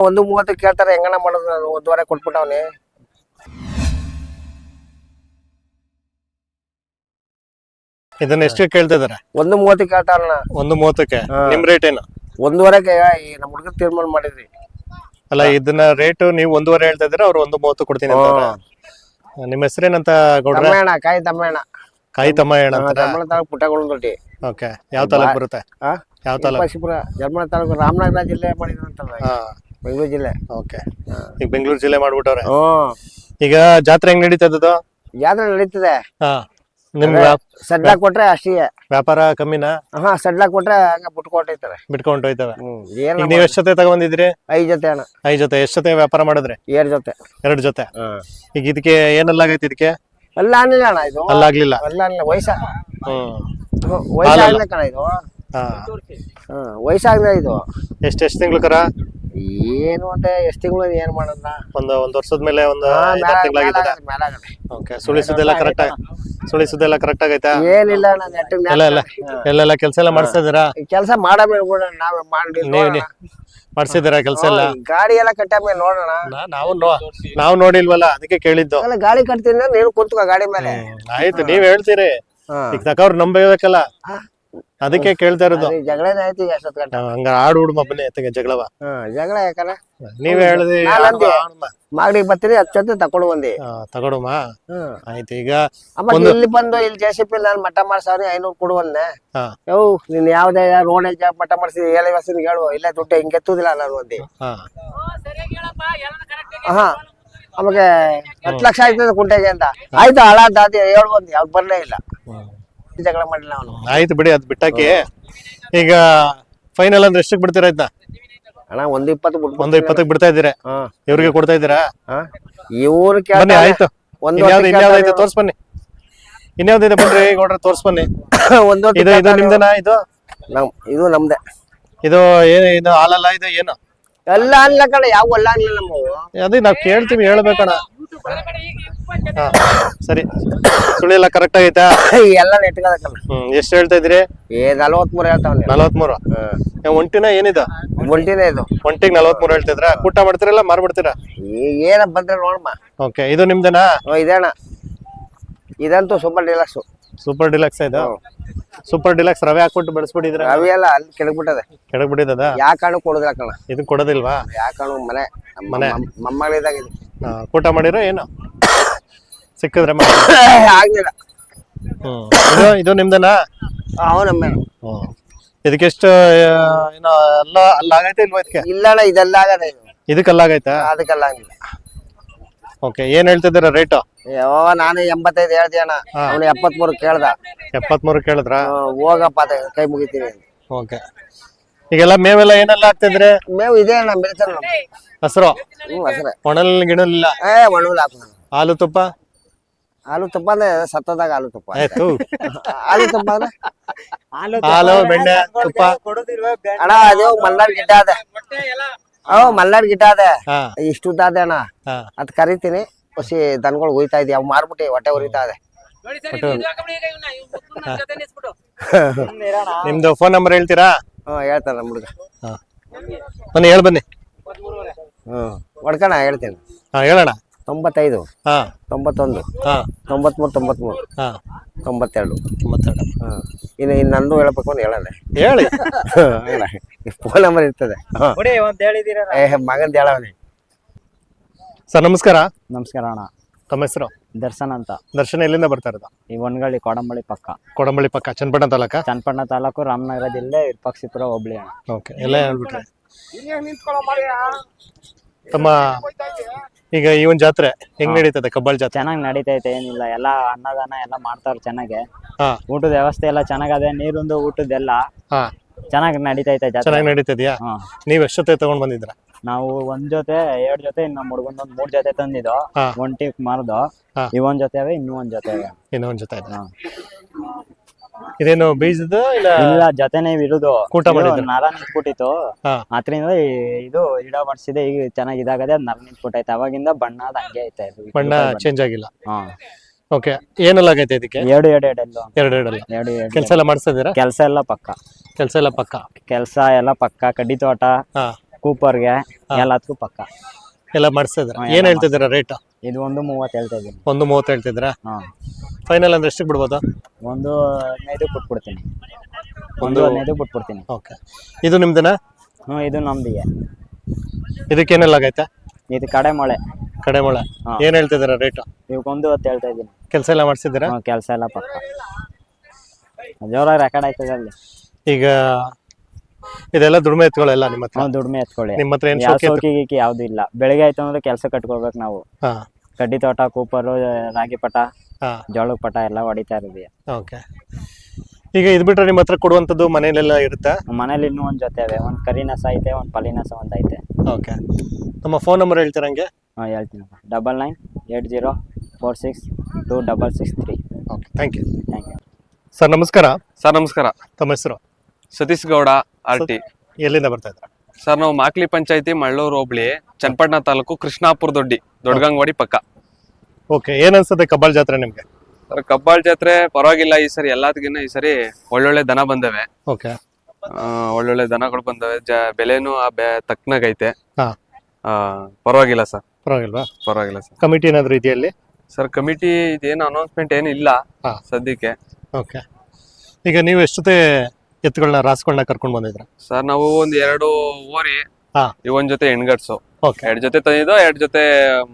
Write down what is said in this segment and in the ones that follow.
1:30 ಕೇಳ್ತಾರೆ ಹೆಂಗನ ಮಾಡೋದು ನಾನು 1:15 ಕೊಟ್ಬಿಟ್ಟವನೆ ಇದನ್ನ ಎಷ್ಟು ಕೇಳ್ತಾ ಇದಾರೆ 1:30 ಕೇಳ್ತಾರಣ್ಣ 1:30ಕ್ಕೆ ನಿಮ್ ರೇಟ್ ಏನು 1:15 ನಮ್ಮ ಹುಡುಗ ತೀರ್ಮಾನ ಮಾಡಿದ್ರಿ ಅಲ್ಲ ಇದನ್ನ ರೇಟ್ ನೀವು 1:15 ಹೇಳ್ತಾ ಇದ್ರೆ ಅವ್ರು 1:30 ಕೊಡ್ತೀನಿ ಅಂತ ನಿಮ್ಮ ಹೆಸರೇನಂತ ಗೌಡ್ರ ತಮ್ಮಣ್ಣ ಕಾಯಿ ತಮ್ಮಣ್ಣ ಕಾಯಿ ತಮ್ಮಯ್ಯಣ್ಣ ಅಂತ ಜರ್ಮಳ ತಾಲೂಕು ಪುಟ್ಟಗೊಂಡೊಟ್ಟಿ ಓಕೆ ಯಾವ ತಾಲೂಕು ಬರುತ್ತೆ ಯಾವ ತಾಲೂಕು ಶಿವಪುರ ಜರ್ಮಳ ತಾಲೂಕು ರಾಮನಗರ ಜಿಲ್ಲೆ ಮಾಡಿದ್ರಂತಲ್ಲ ಬೆಂಗಳೂರು ಜಿಲ್ಲೆ ಓಕೆ ಈಗ ಬೆಂಗಳೂರು ಜಿಲ್ಲೆ ಮಾಡ್ಬಿಟ್ಟವ್ರೆ ಈಗ ಜಾತ್ರೆ ಹೆಂಗ್ ನಡೀತಾ ಇದ್ದದು ಜಾತ್ರೆ ನಡೀತದೆ ನಿಮ್ ಸಡ್ಲ ಕೊಟ್ರೆ ಅಷ್ಟೇ ವ್ಯಾಪಾರ ಕಮ್ಮಿನಾ ಸಡ್ಲ ಕೊಟ್ರೆ ಹಂಗ ಬಿಟ್ಕೊಟ್ಟೈತಾರೆ ಬಿಟ್ಕೊಂಡು ಹೋಯ್ತವೆ ಈಗ ನೀವ್ ಎಷ್ಟ್ ಜೊತೆ ತಗೊಂಡಿದ್ರಿ 5 ಜೊತೆ ಅಣ್ಣ 5 ಜೊತೆ ಎಷ್ಟ್ ಜೊತೆ ವ್ಯಾಪಾರ ಮಾಡಿದ್ರಿ 2 ಜೊತೆ 2 ಜೊತೆ ಈಗ ಇದಕ್ಕೆ ಏನೆಲ್ಲ ಆಗೈತಿ ಇದಕ್ಕೆ ಅಲ್ಲ ಅನ್ನಿಲ್ಲ ಅಣ್ಣ ಇದು ಅಲ್ಲಾಗ್ಲಿಲ್ಲ ಅಲ್ಲ ಅನ್ನಿಲ್ಲ ವಯಸ್ಸಾಗ್ಲೇ ಕಣ ಇದು ವಯಸ್ಸಾಗ್ಲೇ ಇದು ಎಷ್ಟ್ ತಿಂಗಳು ಕರ ಏನು ಅಂತ ಎಷ್ಟ್ ತಿಂಗಳು ಏನ್ ಮಾಡೋದ ಒಂದ್ ವರ್ಷದ ಮೇಲೆ ಒಂದು 5 ತಿಂಗಳಾಗಿದೆ ಓಕೆ ಸುಳಿಸುದೆಲ್ಲ ಕರೆಕ್ಟ್ ಆಗೈತಾ ಏನಿಲ್ಲ ಅಣ್ಣ ಎಲ್ಲೆಲ್ಲ ಕೆಲಸ ಎಲ್ಲ ಮಾಡಿಸ್ತಾ ಇದೀರಾ ಕೆಲಸ ಮಾಡಮೇಲೆ ಕೂಡ ನಾವೇ ಮಾಡಿ ಮಾಡ್ಸಿದ್ದೀರಾ ಕೆಲಸ ಎಲ್ಲ ಗಾಡಿ ಎಲ್ಲ ಕಟ್ಟ ಮೇಲೆ ನೋಡೋಣ ನಾವು ನೋಡಿಲ್ವಲ್ಲ ಅದಕ್ಕೆ ಕೇಳಿದ್ದು ಗಾಡಿ ಕಟ್ತೀನಿ ನೀನು ಕುಂತ್ಕೋ ಗಾಡಿ ಮೇಲೆ ಆಯ್ತು ನೀವ್ ಹೇಳ್ತೀರಿ ಈಗ ತಕವ್ರು ನಂಬೇಕಲ್ಲ ಅದಕ್ಕೆ ಕೇಳ್ತಾ ಇರೋದು ಜಗಳನೇ ಆಯ್ತು ಈಗ ಅಷ್ಟೊತ್ತು ಗಂಟೆ ಹಂಗ ಆಡು ಹುಡುಗ ಬನ್ನಿ ಎತ್ತಗೆ ಜಗಳವ ಜಗಳ ಯಾಕಂದ್ರೆ ನೀವೇ ಹೇಳಿದ್ರಿ ಮಾಗಡಿಗೆ ಬರ್ತೀನಿ 10 ಜೊತೆ ತಕೊಂಡು ಬಂದಿ ತಗೊಡುಮ ಆಯ್ತು ಈಗ ಇಲ್ಲಿ ಬಂದು ಇಲ್ಲಿ JCP ನಾನು ಮಟ್ಟ ಮಾಡ್ಸವ್ರಿ 500 ಕೊಡು ಬಂದೆ ಯವ್ ನೀನ್ ಯಾವ್ದೇ ರೋಡ್ ಮಟ್ಟ ಮಾಡ್ಸಿ 7 ವರ್ಷ ಹೇಳುವ ಇಲ್ಲ ದುಡ್ಡು ಹಿಂಗೆ ಎತ್ತುದಿಲ್ಲ ನಾನು ಅಂದಿ ಆಮೇಲೆ 10 ಲಕ್ಷ ಆಯ್ತದ ಕುಂಟೆಗೆ ಅಂತ ಆಯ್ತು ಹಳ ದಾದಿ ಹೇಳು ಬಂದಿ ಅವ್ರು ಬರ್ಲೇ ಇಲ್ಲ ಜಗಳ ಮಾಡಿಲ್ಲ ಅವನು ಆಯ್ತು ಬಿಡಿ ಅದ್ ಬಿಟ್ಟಾಕಿ ಈಗ ಫೈನಲ್ ಅಂದ್ರೆ ಎಷ್ಟಕ್ಕೆ ಬಿಡ್ತೀರಾ ಆಯ್ತಾ ಅಣ್ಣ 1:20 1:20 ಬಿಡ್ತಾ ಇದ್ದೀರಾ ಇವ್ರಿಗೆ ಕೊಡ್ತಾ ಇದ್ದೀರಾ ಇವ್ರು ಬನ್ನಿ ಆಯ್ತು ಇನ್ಯಾವ್ದೈತೆ ತೋರ್ಸ್ ಬನ್ನಿ ಇನ್ಯಾವ್ದಿದೆ ಬನ್ರಿ ಗೌಡ್ರ ತೋರ್ಸ್ ಬನ್ನಿ ಇದು ನಿಮ್ದೇನಾ ಇದು ನಮ್ದೆ ಇದು ಇದು ಹಾಲಲ್ಲ ಇದು ಏನು ಎಲ್ಲ ಅನ್ಲ ಕಣ ಯಾವ ಅಲ್ಲ ಅನ್ಲ ನಮ್ಮವು ಅದೇ ನಾವ್ ಕೇಳ್ತೀವಿ ಹೇಳ್ಬೇಕಣ್ಣ ಸರಿ ಸುಳಿ ಎಲ್ಲ ಕರೆಕ್ಟ್ ಆಗೈತಾ ಎಲ್ಲ ನೆಟ್ಕದಕ್ಕಲ್ಲ ಎಷ್ಟು ಹೇಳ್ತಾ ಇದ್ರಿ 43 ಹೇಳ್ತಾವನೆ 43 ಒಂಟಿನ ಏನಿದ ಒಂಟಿನೇ ಇದು ಒಂಟಿಗೆ 43 ಹೇಳ್ತಿದ್ರ ಕೂಟ ಮಾಡ್ತೀರಲ್ಲ ಮಾರ್ಬಿಡ್ತೀರಾ ಏನ ಬಂದ್ರೆ ನೋಡಮ್ಮ ಓಕೆ ಇದು ನಿಮ್ದೇನಾ ಇದೇಣ ಇದಂತೂ ಸೂಪರ್ ಡಿಲಕ್ಸ್ ಇದು ಸೂಪರ್ ಡಿಲಕ್ಸ್ ರವೆ ಹಾಕ್ಬಿಟ್ಟು ಬೆಳೆಸ್ಬಿಟ್ಟಿದ್ರ ರವೆ ಎಲ್ಲ ಅಲ್ಲಿ ಕೆಳಗ್ಬಿಟ್ಟಿದ ಯಾವ ಕಾರಣ ಕೊಡುದಿಲ್ಲ ಕಣ ಇದು ಕೊಡೋದಿಲ್ವಾ ಯಾವ ಕಾರಣ ಮನೆ ಮೊಮ್ಮಗಳಿದಾಗ ಕೂಟ ಮಾಡಿರೋ ಏನು ಸಿಕ್ಕಿದ್ರೆ ಆಗ್ಲಿಲ್ಲ ಇದು ನಿಮ್ದೇನಾ ನಮ್ಮೇನು ಇದಕ್ಕೆಷ್ಟು ಏನೋ ಅಲ್ಲ ಆಗೈತೆ ಇಲ್ವಾ ಇದಕ್ಕೆ ಇಲ್ಲಣ್ಣ ಇದೆಲ್ಲ ಆಗದ ಇದಕ್ಕೆಲ್ಲ ಆಗೈತಾ ಅದಕ್ಕೆಲ್ಲ ಆಗಿಲ್ಲ ಓಕೆ ಏನ್ ಹೇಳ್ತಿದ್ದೀರ ರೇಟು ನಾನು 85 ಹೇಳ್ದೆ ಅಣ್ಣ ಅವನು 73 ಕೇಳ್ದ 73 ಕೇಳಿದ್ರ ಹೋಗಪ್ಪ ಕೈ ಮುಗಿತೀನಿ ಓಕೆ ಈಗೆಲ್ಲ ಮೇವೆಲ್ಲ ಏನೆಲ್ಲ ಆಗ್ತಿದ್ರೆ ಮೇವು ಇದೆ ಅಣ್ಣ ಮಿಲ್ಸನ್ ಹಸ್ರು ಹಸ್ರೆ ಒಣಲ್ ಗಿಣಲಿಲ್ಲ ಒಣಲ್ ಹಾಕ ಹಾಲು ತುಪ್ಪ ಅಂದ್ರೆ ಸತ್ತದಾಗ ಹಾಲು ತುಪ್ಪ ಹಾಲು ತುಪ್ಪ ಅಂದ್ರೆ ಹಾಲು ಬೆಣ್ಣೆ ತುಪ್ಪ ಅಣ್ಣ ಅದು ಮಲ್ನಾಡ್ ಗಿಡ್ಡ ಅದ ಮಲ್ನಾಡ್ ಗಿಡ್ಡ ಅದ ಇಷ್ಟುದ್ದ ಅದ ಅಣ್ಣ ಅದ್ ಕರಿತೀನಿ ಹೊಸಿ ದನಗಳು ಹೋಯ್ತಾ ಇದೀವಿ ಅವ್ ಮಾರ್ಬಿಟ್ಟು ಹೊಟ್ಟೆ ಉರಿತಾ ಇದೆ ನಿಮ್ದು ಫೋನ್ ನಂಬರ್ ಹೇಳ್ತೀರಾ ಹೇಳ್ತಾರ ನಮ್ಮ ಹುಡುಗ ಬನ್ನಿ ಬನ್ನಿ ಹೊಡ್ಕಣ ಹೇಳ್ತೀನಿ ಹೇಳೋಣ 95 91 93 92 ಇನ್ನು ನಂದು ಹೇಳ್ಬೇಕು ಅಂತ ಹೇಳಲ್ಲ ಹೇಳಿ ಫೋನ್ ನಂಬರ್ ಇರ್ತದೆ ಮಗಂದ ಹೇಳವನಿ ಸರ್ ನಮಸ್ಕಾರ ಅಣ್ಣ ತಮ್ಮ ಹೆಸರು ದರ್ಶನ್ ಅಂತ ದರ್ಶನ ಎಲ್ಲಿಂದ ಬರ್ತಾ ಇರೋದು ಈ ಒಣಗಳ್ಳಿ ಕೊಡಂಬಳ್ಳಿ ಪಕ್ಕ ಚನ್ನಪಟ್ಟಣ ತಾಲೂಕು ರಾಮನಗರ ಜಿಲ್ಲೆ ವಿರೂಪಾಕ್ಷಿಪುರ ಹೋಬಳಿ ಅಣ್ಣ ಓಕೆ ಎಲ್ಲ ಹೇಳ್ಬಿಟ್ರೆ ತಮ್ಮ ಈಗ ಈ ಒಂದ್ ಜಾತ್ರೆ ಹೆಂಗ್ ನಡೀತದೆ ಕಬ್ಬಾಳ್ ಜಾತ್ರೆ ಚೆನ್ನಾಗಿ ನಡೀತೈತೆ ಏನಿಲ್ಲ ಎಲ್ಲ ಅನ್ನದಾನ ಎಲ್ಲ ಮಾಡ್ತಾವ್ರ ಚೆನ್ನಾಗೆ ಊಟದ ವ್ಯವಸ್ಥೆ ಎಲ್ಲ ಚೆನ್ನಾಗದೆ ನೀರಿಂದು ಊಟದೆಲ್ಲ ಚೆನ್ನಾಗಿ ನಡೀತೈತೆ ಚೆನ್ನಾಗಿ ನಡೀತದ್ಯಾ ನೀವ್ ಎಷ್ಟೊತ್ತೆ ತಗೊಂಡ್ ಬಂದಿದ್ರ ನಾವು 1 ಜೊತೆ 2 ಜೊತೆ ಇನ್ನ ಮುಡ್ಗೊಂಡ್ 3 ಜೊತೆ ತಂದಿದ್ದು ಒಂಟಿಗ್ ಮಾರ್ದು ಇವೊಂದ್ ಜೊತೆ ಅವೆ ಇನ್ನೊಂದ್ ಜೊತೆ ಇನ್ನೊಂದ್ ಜೊತೆ ಇದೇನು ಬೀಜದ ಇಲ್ಲ ಜೊತೆನೆ ಇರುದು ಕೂಟ ಮಾಡಿದ್ದು ನರ ನಿಂತ್ಬಿಟ್ಟಿತ್ತು ಅದ್ರಿಂದ ಇದು ಗಿಡ ಮಾಡ್ಸಿದೆ ಈಗ ಚೆನ್ನಾಗಿ ಇದಾಗದೆ ನರ ನಿಂತ್ಬಿಟ್ಟೈತೆ ಅವಾಗಿಂದ ಬಣ್ಣ ಅದ ಹಂಗೆ ಐತೆ ಬಣ್ಣ ಚೇಂಜ್ ಆಗಿಲ್ಲ ಓಕೆ ಏನೆಲ್ಲ ಆಗೈತೆ ಇದಕ್ಕೆ ಎರಡು ಕೆಲಸ ಎಲ್ಲ ಮಾಡಿಸ್ತಿದ್ದೀರಾ ಕೆಲಸ ಎಲ್ಲ ಪಕ್ಕ ಕೆಲಸ ಎಲ್ಲ ಪಕ್ಕ ಕಡ್ಡಿ ತೋಟ ಕೂಪರ್ಗೆ ಎಲ್ಲದಕ್ಕೂ ಪಕ್ಕ. ಎಲ್ಲ ಮಾಡಿಸ್ತಾ ಇದ್ದೀರಾ? ಏನ್ ಹೇಳ್ತಿದ್ದೀರಾ ರೇಟ್? ಇದು 1.30 ಹೇಳ್ತಾ ಇದ್ದೀನಿ. 1.30 ಹೇಳ್ತಿದ್ದೀರಾ? ಹಾ, ಫೈನಲ್ ಅಂದ್ರೆ ಎಷ್ಟಕ್ಕೆ ಬಿಡ್ಬೋದಾ? 1.15 ಬಿಟ್ಬಿಡ್ತೀನಿ. 1.15 ಬಿಟ್ಬಿಡ್ತೀನಿ. ಓಕೆ, ಇದು ನಿಮ್ದೇನಾ? ಇದು ನಮ್ದಿಗೆ. ಇದಕ್ಕೇನೆಲ್ಲ ಆಗೈತೆ? ಇದು ಕಡೆ ಮೊಳೆ. ಕಡೆ ಮೊಳೆ ಏನ್ ಹೇಳ್ತಿದ್ದೀರಾ ರೇಟ್? ಇವಕ್ಕೆ 1.10 ಹೇಳ್ತಾ ಇದ್ದೀನಿ. ಕೆಲಸ ಎಲ್ಲ ಮಾಡಿಸಿದ್ದೀರಾ? ಕೆಲಸ ಎಲ್ಲ ಪಕ್ಕ ಜೋರಾಗಿ ರೆಕಾರ್ಡ್ ಆಯ್ತದೆ ಅಲ್ಲಿ. ಈಗ ಇದೆಲ್ಲ ದುಡಿಮೆ ಎತ್ಕೊಳ್ಳಲ್ಲ ನಿಮ್ಮ ಹತ್ರ? ದುಡಿಮೆ ಎತ್ಕೊಳ್ಳಿ. ನಿಮ್ಮ ಹತ್ರ ಏನ್ ಯಾವ ಸೋಕಿ ಗೀಕಿ ಯಾವ್ದು ಇಲ್ಲ. ಬೆಳಿಗ್ಗೆ ಆಯ್ತು ಅಂದ್ರೆ ಕೆಲಸ ಕಟ್ಕೋಬೇಕು ನಾವು. ಹಾ, ಕಡ್ಡಿ ತೋಟ, ಕೂಪರು, ರಾಗಿ ಪಟ, ಹಾ, ಜೋಳದ ಪಟ ಎಲ್ಲ ಹೊಡಿತಾ ಇರೋದು. ಓಕೆ. ಈಗ ಇದು ಬಿಟ್ರೆ ನಿಮ್ಮ ಹತ್ರ ಕೊಡುವಂಥದ್ದು ಮನೇಲೆಲ್ಲ ಇರುತ್ತಾ? ಮನೇಲಿ ಇನ್ನೂ ಒಂದ್ ಜೊತೆ ಅವೆ. ಒಂದ್ ಕರಿನಸ ಐತೆ, ಒಂದ್ ಪಲಿನಸ ಒಂದ್ ಐತೆ. ಓಕೆ, ನಮ್ಮ ಫೋನ್ ನಂಬರ್ ಹೇಳ್ತೀರಾ ಹಂಗೆ? ಹೇಳ್ತೀನಿ. 9980462663. Okay, thank you. Thank you sir. ನಮಸ್ಕಾರ. ಸರ್ ನಮಸ್ಕಾರ. ತಮ್ಮ ಹೆಸರು? ಸತೀಶ್ ಗೌಡ, RT. ಎಲ್ಲಿಂದ ಬರ್ತಾ ಇದ್ದಾರೆ ಸರ್? ನಾವು ಮಾಕ್ಲಿ ಪಂಚಾಯತಿ, ಮಳ್ಳೂರು ಹೋಬಳಿ, ಚನ್ನಪಟ್ಟಣ ತಾಲೂಕು, ಕೃಷ್ಣಾಪುರ ದೊಡ್ಡಗಂಗವಾಡಿ ಪಕ್ಕ. ಓಕೆ, ಏನ್ ಅನ್ಸುತ್ತೆ ಕಬ್ಬಾಳ್ ಜಾತ್ರೆ ನಿಮ್ಗೆ? ಸರ್ ಕಬ್ಬಾಳ್ ಜಾತ್ರೆ ಪರವಾಗಿಲ್ಲ. ಈ ಸರಿ ಎಲ್ಲದಕ್ಕಿಂತ ಈ ಸರಿ ಒಳ್ಳೊಳ್ಳೆ ದನ ಬಂದವೆ. ಓಕೆ, ಒಳ್ಳೊಳ್ಳೆ ದನಗಳು ಬಂದವೆ. ಬೆಲೆನೂ ತಕ್ಕನಾಗೈತೆ. ಹಾ, ಪರವಾಗಿಲ್ಲ ಸರ್. ಪರವಾಗಿಲ್ವಾ? ಪರವಾಗಿಲ್ಲ ಸರ್. ಕಮಿಟಿ ಏನಾದ್ರು ಇದೆಯಲ್ಲಿ? ಸರ್ ಕಮಿಟಿ ಇದೇನು ಅನೌನ್ಸ್ಮೆಂಟ್ ಏನು ಇಲ್ಲ ಹಾ. ಸದ್ಯಕ್ಕೆ. ಓಕೆ, ಈಗ ನೀವು ಎಷ್ಟೊತ್ತೆ ಎತ್ತುಗಳನ್ನ ರಾಸುಗಳನ್ನ ಕರ್ಕೊಂಡು ಬಂದಿದ್ರ? ಸರ್ ನಾವು ಒಂದ್ 2 ಓರಿ, ಹಾ, ಒಂದ್ ಜೊತೆ ಹೆಣ್ಗಡ್ಸು, ಓಕೆ, 2 ಜೊತೆ ತಂದಿದ್ದು, 2 ಜೊತೆ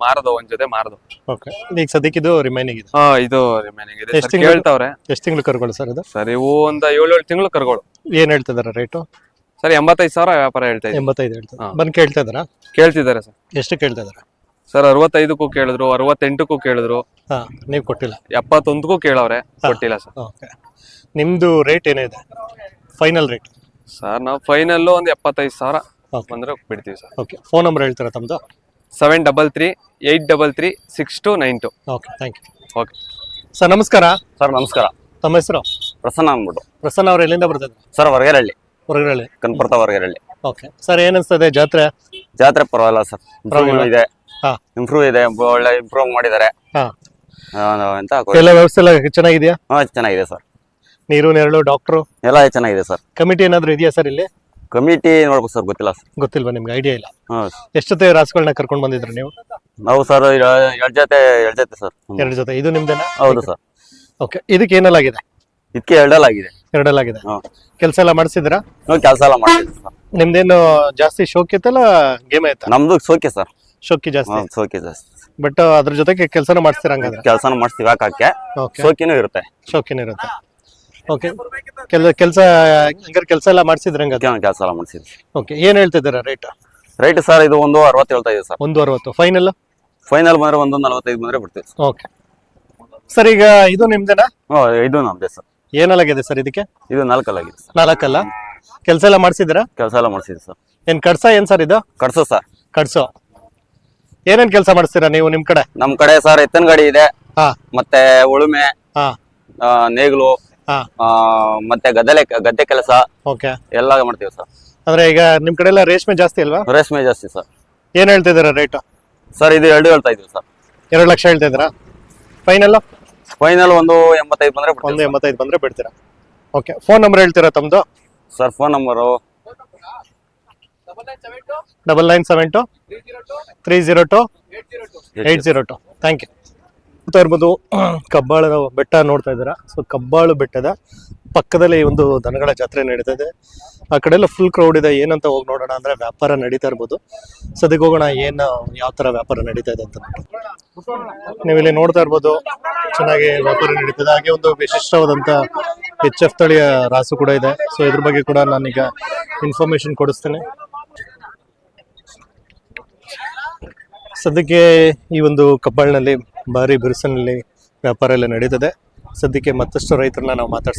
ಮಾರದು, ಒಂದ್ ಜೊತೆ ಮಾರದು. ಓಕೆ. ಈಗ ಸದ್ಯಕ್ಕೆ ಇದು ರಿಮೈನಿಂಗ್ ಇದೆ? ಇದು ರಿಮೈನಿಂಗ್ ಇದೆ. ಎಷ್ಟ್ ಸರ್ ಕೇಳ್ತಾವ್ರೆ. ಎಷ್ಟು ತಿಂಗಳು ಕರ್ಗಳು ಸರ್ ಇದು? ಸರ್ ಇವು ಒಂದ್ 7 ತಿಂಗಳು ಕರ್ಗಳು. ಏನ್ ಹೇಳ್ತಿದಾರ ರೇಟು? ಸರ್ 85,000 ವ್ಯಾಪಾರ ಹೇಳ್ತಾ ಇದ್ದೀವಿ. 85 ಹೇಳ್ತಾರೆ. ಹಾ. ಬಂದು ಕೇಳ್ತಾ ಇದಾರ? ಕೇಳ್ತಿದ್ದಾರೆ ಸರ್. ಎಷ್ಟು ಕೇಳ್ತಾ ಇದಾರ? ಸರ್ 65ಕ್ಕೂ ಕೇಳಿದ್ರು, 68ಕ್ಕೂ ಕೇಳಿದ್ರು, ಹಾ, ನೀವು ಕೊಟ್ಟಿಲ್ಲ? 71ಕ್ಕೂ ಕೇಳವ್ರೆ, ಕೊಟ್ಟಿಲ್ಲ ಸರ್. ಓಕೆ, ನಿಮ್ದು ರೇಟ್ ಏನಿದೆ ಫೈನಲ್ ರೇಟ್? ಸರ್ ನಾವು ಫೈನಲ್ ಒಂದ್ 75,000 ಓಕೆ, ಬಂದ್ರೆ ಬಿಡ್ತೀವಿ ಸರ್. ಓಕೆ. ಫೋನ್ ನಂಬರ್ ಹೇಳ್ತೀರಾ ತಮ್ಮದು? 7338336292. Okay, thank you. Okay sir. ನಮಸ್ಕಾರ. ಸರ್ ನಮಸ್ಕಾರ. ತಮ್ಮ ಹೆಸರು? ಪ್ರಸನ್ನ ಅಂದ್ಬಿಟ್ಟು. ಪ್ರಸನ್ನ ಅವ್ರು ಎಲ್ಲಿಂದ ಬರ್ತಿದ್ರು? ಸರ್ ಹೊರಗೆರಳ್ಳಿ, ಹೊರಗಡೆ. ಕನ್ಪುರ್ತ ಹೊರಗೆರಳ್ಳಿ. ಓಕೆ ಸರ್, ಏನ್ ಅನ್ಸ್ತದೆ ಜಾತ್ರೆ? ಜಾತ್ರೆ ಪರವಾಗಿಲ್ಲ ಸರ್. ಪರವಾಗಿಲ್ಲ. ಇಂಪ್ರೂವ್ ಇದೆ. ಹಾ. ಇಂಪ್ರೂವ್ ಇದೆ, ಒಳ್ಳೆ ಇಂಪ್ರೂವ್ ಮಾಡಿದ್ದಾರೆ. ಹಾ, ಅಂತ ಎಲ್ಲ ವ್ಯವಸ್ಥೆ ಎಲ್ಲ ಚೆನ್ನಾಗಿದೆಯಾ? ಹಾ, ಚೆನ್ನಾಗಿದೆ ಸರ್. ನೀರು ನೆರಳು ಡಾಕ್ಟ್ರು ಎಲ್ಲ ಚೆನ್ನಾಗಿದೆ ಸರ್. ಕಮಿಟಿ ಏನಾದ್ರು ಇದೆಯಾ ಸರ್ ಇಲ್ಲಿ? ಕಮಿಟಿ ನೋಡ್ಬೇಕು ಸರ್, ಗೊತ್ತಿಲ್ಲ ಸರ್. ಗೊತ್ತಿಲ್ವಾ ನಿಮ್ಗೆ? ಐಡಿಯಾ ಇಲ್ಲ? ಹಾ, ಎಷ್ಟೊತ್ತೆ ರಾಸುಗಳನ್ನ ಕರ್ಕೊಂಡು ಬಂದಿದ್ರು ನೀವು? ನಾವು ಸರ್ 2 ಜೊತೆ ಸರ್. 2 ಜೊತೆ. ಇದು ನಿಮ್ದೇನಾ? ಹೌದು ಸರ್. ಓಕೆ, ಇದಕ್ಕೆ ಏನಲ್ಲಾಗಿದೆ? ಇದಕ್ಕೆ 2 ಆಗಿದೆ. 2 ಆಗಿದೆ. ಹಾ, ಕೆಲಸ ಎಲ್ಲ ಮಾಡಿಸಿದ್ರಾ? ನಾವು ಕೆಲಸ ಎಲ್ಲ ಮಾಡ್ತೀವಿ ಸರ್. ನಿಮ್ದೇನು ಜಾಸ್ತಿ ಶೋಕಿ ಇತ್ತಲ್ಲ ಗೇಮ್ ಆಯ್ತಾ? ನಮ್ದು ಸೋಕೆ ಸರ್. ಶೋಕಿ ಜಾಸ್ತಿ, ಸೋಕೆ ಜಾಸ್ತಿ. ಬಟ್ ಅದ್ರ ಜೊತೆಗೆ ಕೆಲಸನ ಮಾಡಿಸ್ತೀರ ಹಂಗಾದ್ರೆ? ಕೆಲಸನ ಮಾಡಿಸ್ತೀವಿ, ಹಾಕಕ್ಕೆ ಓಕೆ, ಸೋಕಿನೂ ಇರುತ್ತೆ. ಶೋಕಿನ ಇರುತ್ತೆ. ಓಕೆ, ಕೆಲಸ ಹಂಗಾರೆ ಕೆಲಸ ಎಲ್ಲ ಮಾಡಿಸಿದ್ರೆ ಹಂಗಾದ್ರೆ? ಕೆಲಸ ಎಲ್ಲ ಮಾಡಿಸಿದ್ವಿ. ಓಕೆ, ಏನ್ ಹೇಳ್ತಿದ್ದೀರಾ ರೇಟ್? ರೈಟ್ ಸರ್ ಇದು 1.60 ಹೇಳ್ತಾ ಇದೆ ಸರ್. 1.60. ಫೈನಲ್? ಫೈನಲ್ ಬಂದ್ರೆ 1.45 ಬಂದ್ರೆ ಬಿಡ್ತೀವಿ. Okay sir. ಈಗ ಇದು ನಿಮ್ದೇನಾ? ಇದು ನಮ್ದೇ ಸರ್. ಏನಲ್ಲಾಗಿದೆ ಸರ್ ಇದಕ್ಕೆ? ಇದು 4 ಆಗಿದೆ ಸರ್. 4 ಕೆಲಸ ಎಲ್ಲ ಮಾಡಿಸಿದ್ರಾ? ಕೆಲಸ ಎಲ್ಲ ಮಾಡಿಸಿದ್ವಿ ಸರ್. ಏನ್ ಕಡ್ಸ ಏನ್ ಸರ್ ಇದು? ಕಡ್ಸು ಸರ್. ಕಡ್ಸೋ. ಏನೇನ್ ಕೆಲಸ ಮಾಡಿಸ್ತೀರಾ ನೀವು ನಿಮ್ ಕಡೆ? ನಮ್ ಕಡೆ ಸರ್ ಎತ್ತಿನ ಗಾಡಿ ಇದೆ, ಹಾ, ಮತ್ತೆ ಉಳುಮೆ, ಹಾ, ನೇಗಿಲು, ಹಾ, ಮತ್ತೆ ಗದ್ದೆ ಕೆಲಸ ಓಕೆ. ಎಲ್ಲ ಮಾಡ್ತೀವಿ ಸರ್. ಅಂದ್ರೆ ಈಗ ನಿಮ್ ಕಡೆ ಎಲ್ಲ ರೇಷ್ಮೆ ಜಾಸ್ತಿ ಅಲ್ವಾ? ರೇಷ್ಮೆ ಜಾಸ್ತಿ ಸರ್. ಏನ್ ಹೇಳ್ತಿದ್ದೀರಾ ರೇಟ್? ಸರ್ ಇದು 2 ಹೇಳ್ತಾ ಇದೀವಿ ಸರ್. 2 ಲಕ್ಷ ಹೇಳ್ತಿದ್ದೀರಾ? ಫೈನಲ್? ಫೈನಲ್ 1.85 ಬಂದ್ರೆ ಬಿಡ್ತೀವಿ. 1.85 ಬಂದ್ರೆ ಬಿಡ್ತೀರಾ? ಓಕೆ. ಫೋನ್ ನಂಬರ್ ಹೇಳ್ತೀರಾ ತಮ್ದು? Sir phone number 9972 302 802. Thank you. ನೋಡ್ತಾ ಇರ್ಬೋದು, ಕಬ್ಬಾಳ ಬೆಟ್ಟ ನೋಡ್ತಾ ಇದ್ದೀರಾ. ಸೊ ಕಬ್ಬಾಳು ಬೆಟ್ಟದ ಪಕ್ಕದಲ್ಲಿ ಒಂದು ದನಗಳ ಜಾತ್ರೆ ನಡೀತಾ ಇದೆ. ಆ ಕಡೆ ಎಲ್ಲ ಫುಲ್ ಕ್ರೌಡ್ ಇದೆ. ಏನಂತ ಹೋಗಿ ನೋಡೋಣ ಅಂದ್ರೆ ವ್ಯಾಪಾರ ನಡೀತಾ ಇರ್ಬೋದು. ಸದ್ಯಕ್ಕೆ ಹೋಗೋಣ ಏನು ಯಾವ ತರ ವ್ಯಾಪಾರ ನಡೀತಾ ಇದೆ ಅಂತ. ನೀವಿಲ್ಲಿ ನೋಡ್ತಾ ಇರ್ಬೋದು, ಚೆನ್ನಾಗಿ ವ್ಯಾಪಾರ ನಡೀತದೆ. ಹಾಗೆ ಒಂದು ವಿಶಿಷ್ಟವಾದಂತ HF ತಳಿಯ ರಾಸು ಕೂಡ ಇದೆ. ಸೊ ಇದ್ರ ಬಗ್ಗೆ ಕೂಡ ನಾನೀಗ ಇನ್ಫಾರ್ಮೇಶನ್ ಕೊಡಿಸ್ತೇನೆ. ಸದ್ಯಕ್ಕೆ ಈ ಒಂದು ಕಬ್ಬಾಳಿನಲ್ಲಿ ಭಾರಿ ಬಿರುಸಿನಲ್ಲಿ ವ್ಯಾಪಾರ ಎಲ್ಲ ನಡೀತದೆ. ಸದ್ಯಕ್ಕೆ ಮತ್ತಷ್ಟು ರೈತರನ್ನ ನಾವು ಮಾತಾಡ್ಸ್ತೀವಿ.